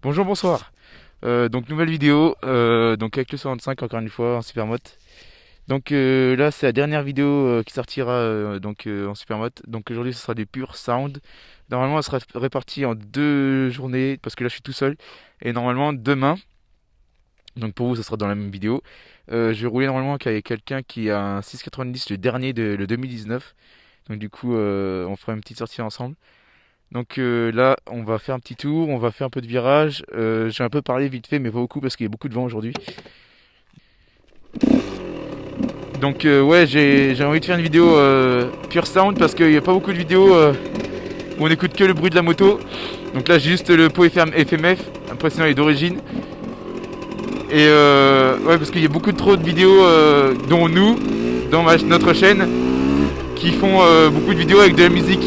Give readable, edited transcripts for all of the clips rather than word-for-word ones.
Bonjour, bonsoir. Donc nouvelle vidéo, donc avec le 65 encore une fois en supermode. Donc là c'est la dernière vidéo qui sortira en supermode. Donc aujourd'hui ce sera des purs sound. Normalement elle sera répartie en deux journées parce que là je suis tout seul. Et normalement demain, donc pour vous ça sera dans la même vidéo. Je vais rouler normalement avec quelqu'un qui a un 690, le dernier de le 2019. Donc du coup on fera une petite sortie ensemble. Donc là, on va faire un petit tour, on va faire un peu de virage. J'ai un peu parlé vite fait, mais pas beaucoup parce qu'il y a beaucoup de vent aujourd'hui. Donc ouais, j'ai envie de faire une vidéo pure sound parce qu'il n'y a pas beaucoup de vidéos où on écoute que le bruit de la moto. Donc là, j'ai juste le pot FMF, après sinon il est d'origine. Et ouais, parce qu'il y a beaucoup trop de vidéos, dont nous, dans notre chaîne, qui font beaucoup de vidéos avec de la musique.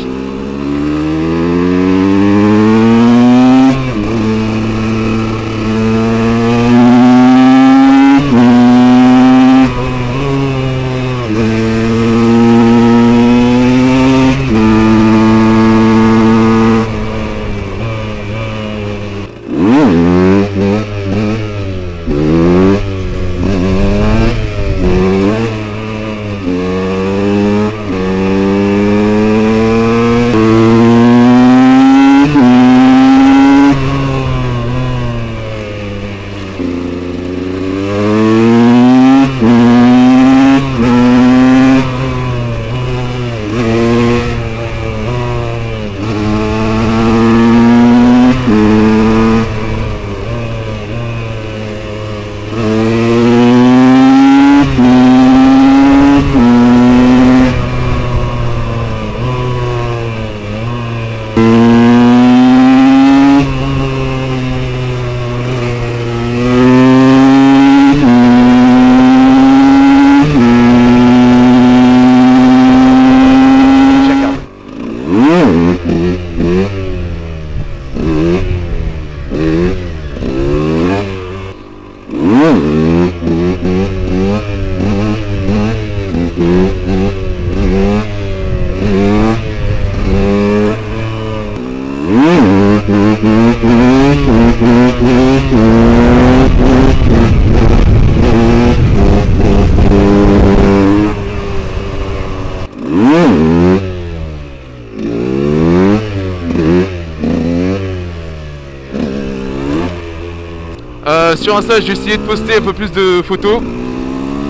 Sur Insta, je vais essayer de poster un peu plus de photos,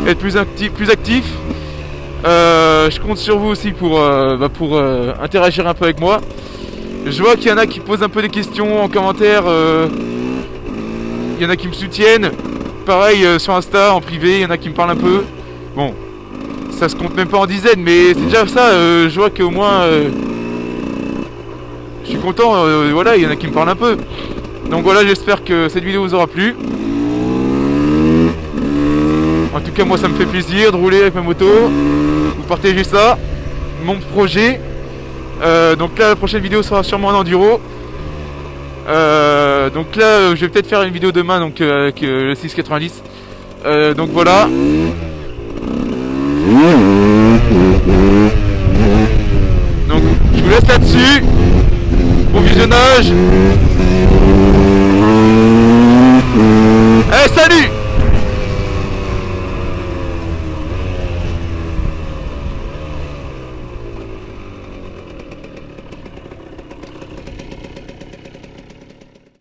être plus actif. Je compte sur vous aussi pour interagir un peu avec moi. Je vois qu'il y en a qui posent un peu des questions en commentaire. Il y en a qui me soutiennent. Pareil sur Insta, en privé, il y en a qui me parlent un peu. Bon, ça se compte même pas en dizaines, mais c'est déjà ça. Je vois qu'au moins, je suis content. Voilà, il y en a qui me parlent un peu. Donc voilà, j'espère que cette vidéo vous aura plu. En tout cas, moi ça me fait plaisir de rouler avec ma moto, vous partagez ça, mon projet. Donc là, la prochaine vidéo sera sûrement en enduro. Donc là, je vais peut-être faire une vidéo demain donc avec le 690. Donc voilà. Donc je vous laisse là-dessus. Bon visionnage.